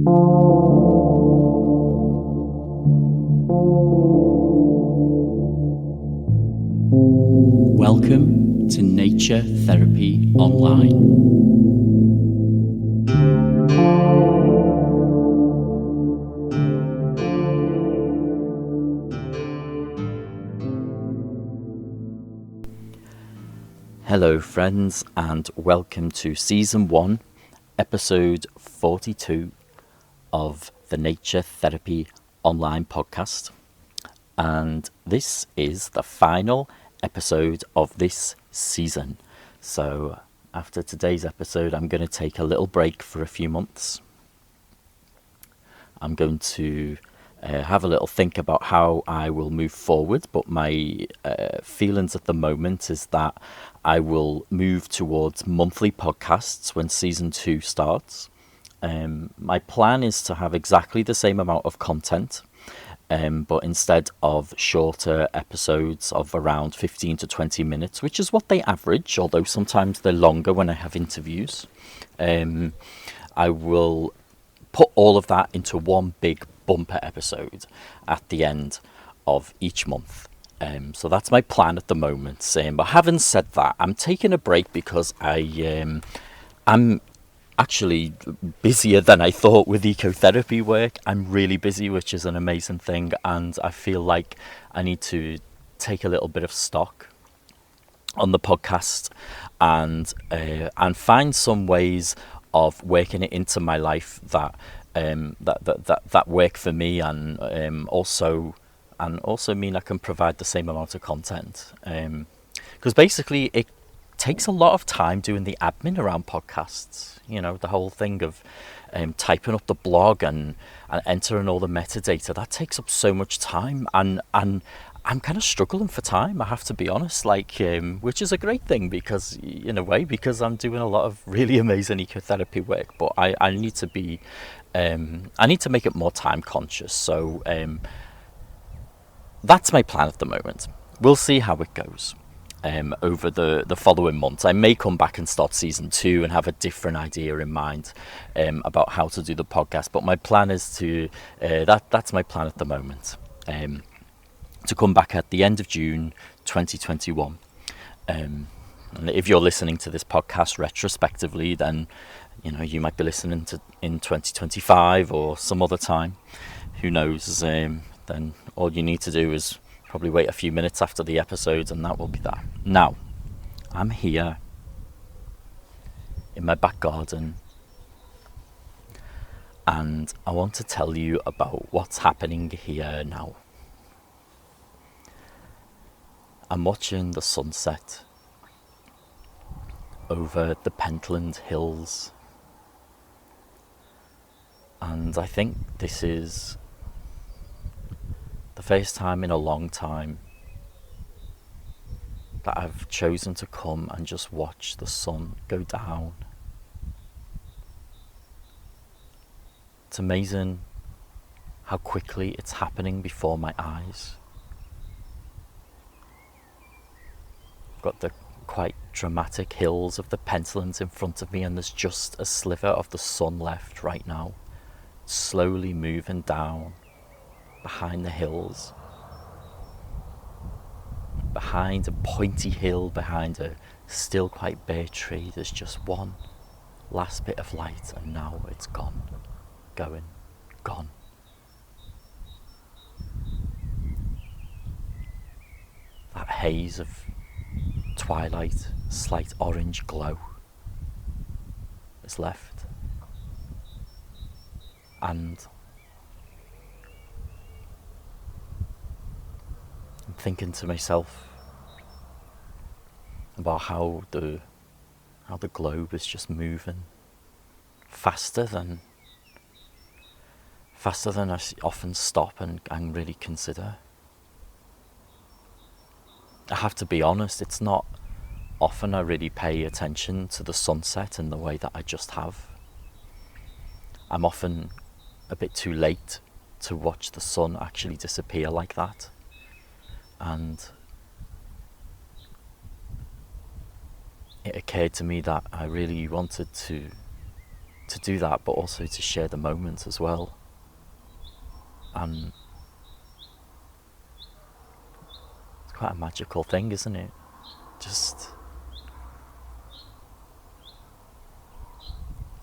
Welcome to Nature Therapy Online. Hello friends, and welcome to Season 1, Episode 42 of the Nature Therapy Online podcast. And this is the final episode of this season. So after today's episode, I'm going to take a little break for a few months. I'm going to have a little think about how I will move forward, but my feelings at the moment is that I will move towards monthly podcasts when season 2 starts. My plan is to have exactly the same amount of content, but instead of shorter episodes of around 15 to 20 minutes, which is what they average, although sometimes they're longer when I have interviews, I will put all of that into one big bumper episode at the end of each month. So that's my plan at the moment. But having said that, I'm taking a break because I'm actually busier than I thought with ecotherapy work. I'm really busy, which is an amazing thing, and I feel like I need to take a little bit of stock on the podcast and find some ways of working it into my life that work for me, and also mean I can provide the same amount of content, because basically it takes a lot of time doing the admin around podcasts. You know, the whole thing of typing up the blog and entering all the metadata, that takes up so much time, and I'm kind of struggling for time, I have to be honest, which is a great thing, because in a way, because I'm doing a lot of really amazing ecotherapy work, but I need to be I need to make it more time conscious. So that's my plan at the moment. We'll see how it goes over the following months. I may come back and start season 2 and have a different idea in mind about how to do the podcast, but my plan is to that's my plan at the moment, to come back at the end of June 2021. And if you're listening to this podcast retrospectively, then you might be listening to in 2025 or some other time. Who knows? Then all you need to do is probably wait a few minutes after the episodes, and that will be that. Now, I'm here in my back garden, and I want to tell you about what's happening here now. I'm watching the sunset over the Pentland Hills, and I think this is the first time in a long time that I've chosen to come and just watch the sun go down. It's amazing how quickly it's happening before my eyes. I've got the quite dramatic hills of the Pentlands in front of me, and there's just a sliver of the sun left right now, slowly moving down behind the hills, behind a pointy hill, behind a still quite bare tree. There's just one last bit of light, and now it's gone, gone. That haze of twilight, slight orange glow is left, and I'm thinking to myself about how the globe is just moving faster than I often stop and really consider. I have to be honest, it's not often I really pay attention to the sunset in the way that I just have. I'm often a bit too late to watch the sun actually disappear like that. And it occurred to me that I really wanted to to do that, but also to share the moment as well. And it's quite a magical thing, isn't it? Just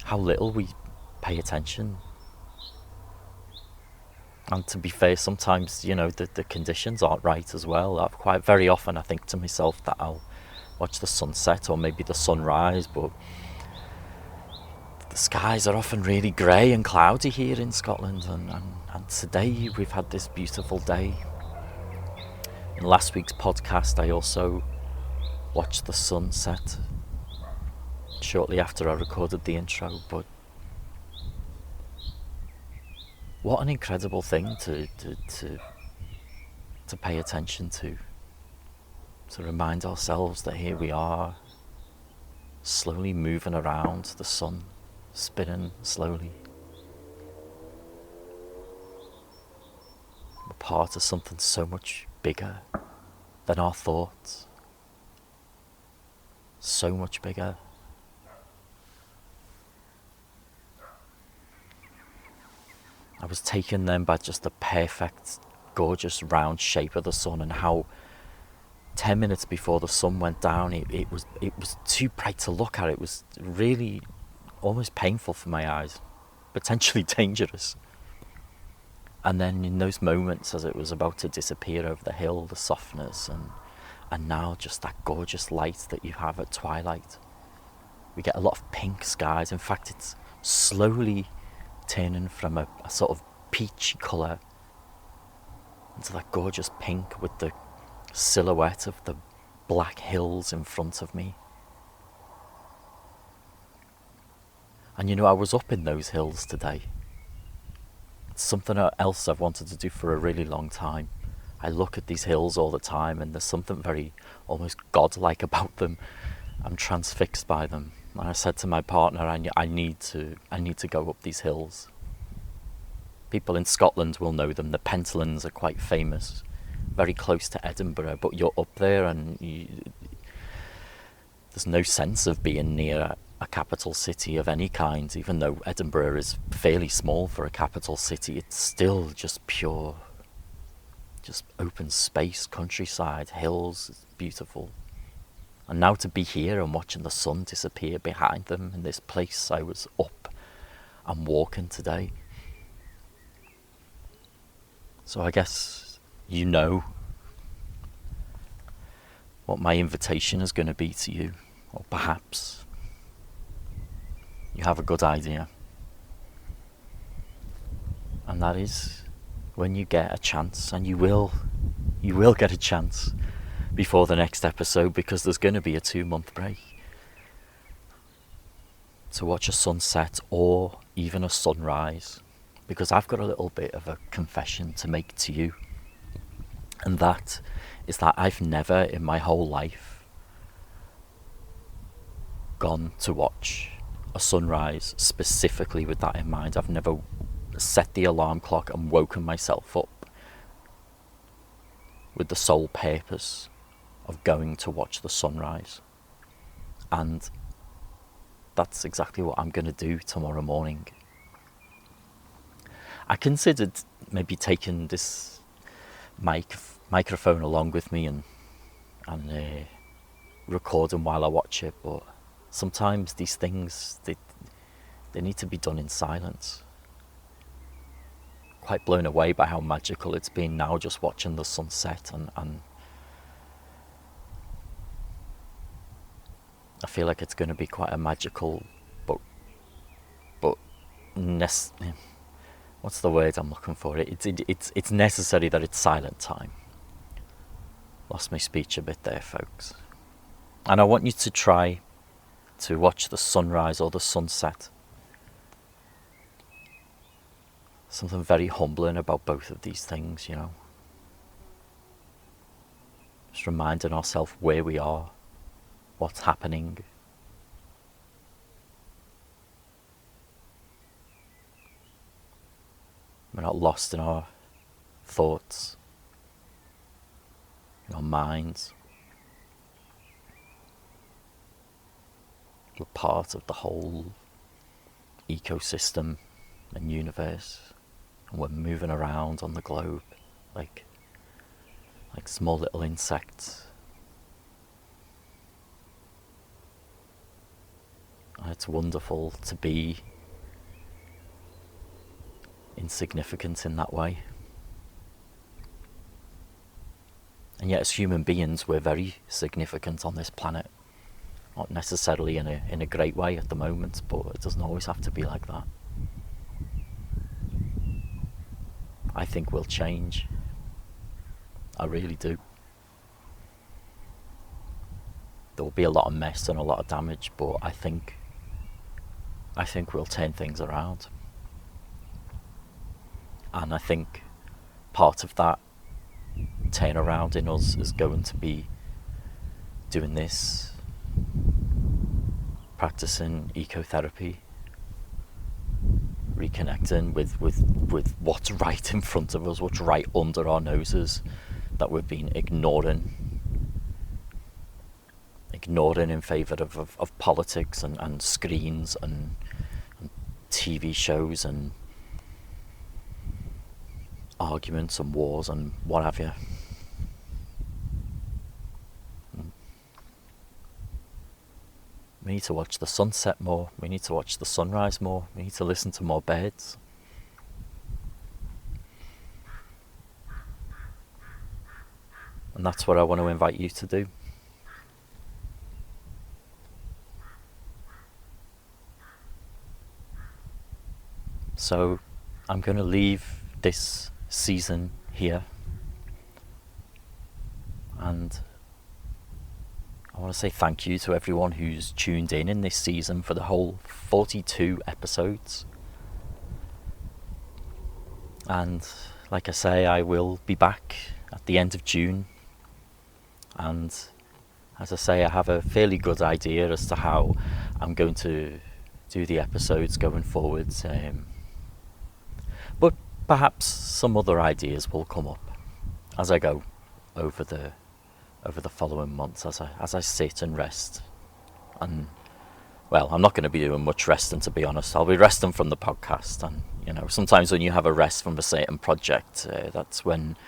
how little we pay attention. And to be fair, sometimes, the conditions aren't right as well. Quite very often I think to myself that I'll watch the sunset or maybe the sunrise, but the skies are often really grey and cloudy here in Scotland, and today we've had this beautiful day. In last week's podcast I also watched the sunset shortly after I recorded the intro, but what an incredible thing to pay attention to remind ourselves that here we are, slowly moving around, the sun spinning slowly. We're part of something so much bigger than our thoughts, so much bigger. I was taken then by just the perfect, gorgeous round shape of the sun, and how 10 minutes before the sun went down, it was too bright to look at. It was really almost painful for my eyes, potentially dangerous. And then in those moments as it was about to disappear over the hill, the softness, and now just that gorgeous light that you have at twilight. We get a lot of pink skies. In fact, it's slowly turning from a sort of peachy colour into that gorgeous pink with the silhouette of the black hills in front of me. And I was up in those hills today. It's something else I've wanted to do for a really long time. I look at these hills all the time, and there's something very almost godlike about them. I'm transfixed by them. And I said to my partner, I need to go up these hills. People in Scotland will know them. The Pentlands are quite famous, very close to Edinburgh, but you're up there and there's no sense of being near a capital city of any kind. Even though Edinburgh is fairly small for a capital city, it's still just pure, just open space, countryside, hills. It's beautiful. And now to be here and watching the sun disappear behind them in this place I was up and walking today. So I guess what my invitation is going to be to you, or perhaps you have a good idea. And that is, when you get a chance, and you will get a chance before the next episode, because there's going to be a 2-month break, to watch a sunset or even a sunrise, because I've got a little bit of a confession to make to you, and that is that I've never in my whole life gone to watch a sunrise specifically with that in mind. I've never set the alarm clock and woken myself up with the sole purpose of going to watch the sunrise. And that's exactly what I'm going to do tomorrow morning. I considered maybe taking this microphone along with me and recording while I watch it, but sometimes these things, they need to be done in silence. Quite blown away by how magical it's been now, just watching the sunset, and I feel like it's going to be quite a magical, but what's the word I'm looking for? It's necessary that it's silent time. Lost my speech a bit there, folks. And I want you to try to watch the sunrise or the sunset. Something very humbling about both of these things, Just reminding ourselves where we are, what's happening. We're not lost in our thoughts, in our minds. We're part of the whole ecosystem and universe, and we're moving around on the globe like small little insects. And it's wonderful to be insignificant in that way. And yet as human beings we're very significant on this planet. Not necessarily in a great way at the moment, but it doesn't always have to be like that. I think we'll change. I really do. There will be a lot of mess and a lot of damage, but I think we'll turn things around. And I think part of that turnaround in us is going to be doing this, practicing ecotherapy, reconnecting with what's right in front of us, what's right under our noses that we've been ignoring in favour of politics and screens and TV shows and arguments and wars and what have you. We need to watch the sunset more, we need to watch the sunrise more, we need to listen to more birds. And that's what I want to invite you to do. So I'm going to leave this season here, and I want to say thank you to everyone who's tuned in this season for the whole 42 episodes. And like I say, I will be back at the end of June, and as I say, I have a fairly good idea as to how I'm going to do the episodes going forwards, but perhaps some other ideas will come up as I go over the following months, as I sit and rest. And well, I'm not going to be doing much resting, to be honest. I'll be resting from the podcast, and sometimes when you have a rest from a certain project, that's when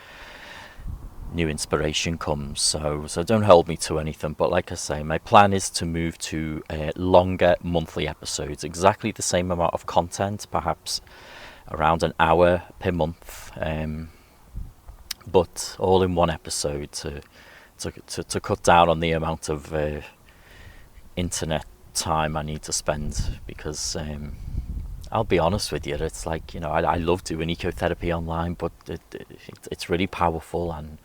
new inspiration comes. So don't hold me to anything, but like I say, my plan is to move to longer monthly episodes, exactly the same amount of content, perhaps around an hour per month, but all in one episode to cut down on the amount of internet time I need to spend, because I'll be honest with you, it's like, I love doing ecotherapy online, but it's really powerful, and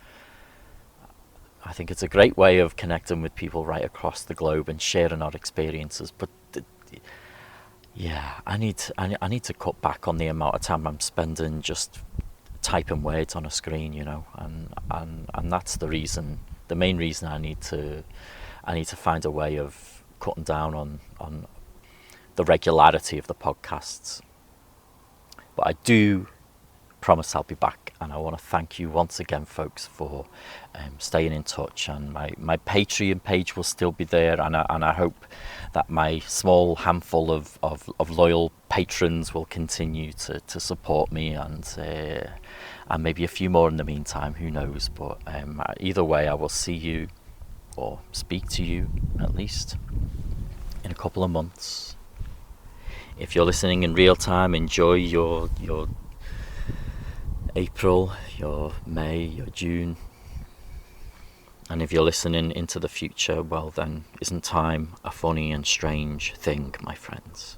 I think it's a great way of connecting with people right across the globe and sharing our experiences. But yeah, I need to cut back on the amount of time I'm spending just typing words on a screen, and that's the main reason I need to find a way of cutting down on the regularity of the podcasts. But I do promise I'll be back, and I want to thank you once again, folks, for staying in touch. And my Patreon page will still be there, and I hope that my small handful of loyal patrons will continue to support me, and maybe a few more in the meantime, who knows. But either way, I will see you, or speak to you at least, in a couple of months. If you're listening in real time, enjoy your April, your May, your June. And if you're listening into the future, well then, isn't time a funny and strange thing, my friends?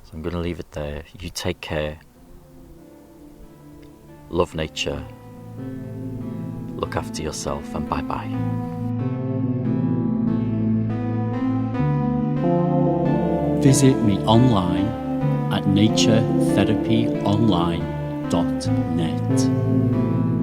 So I'm going to leave it there. You take care. Love nature. Look after yourself, and bye-bye. Visit me online at naturetherapyonline.net.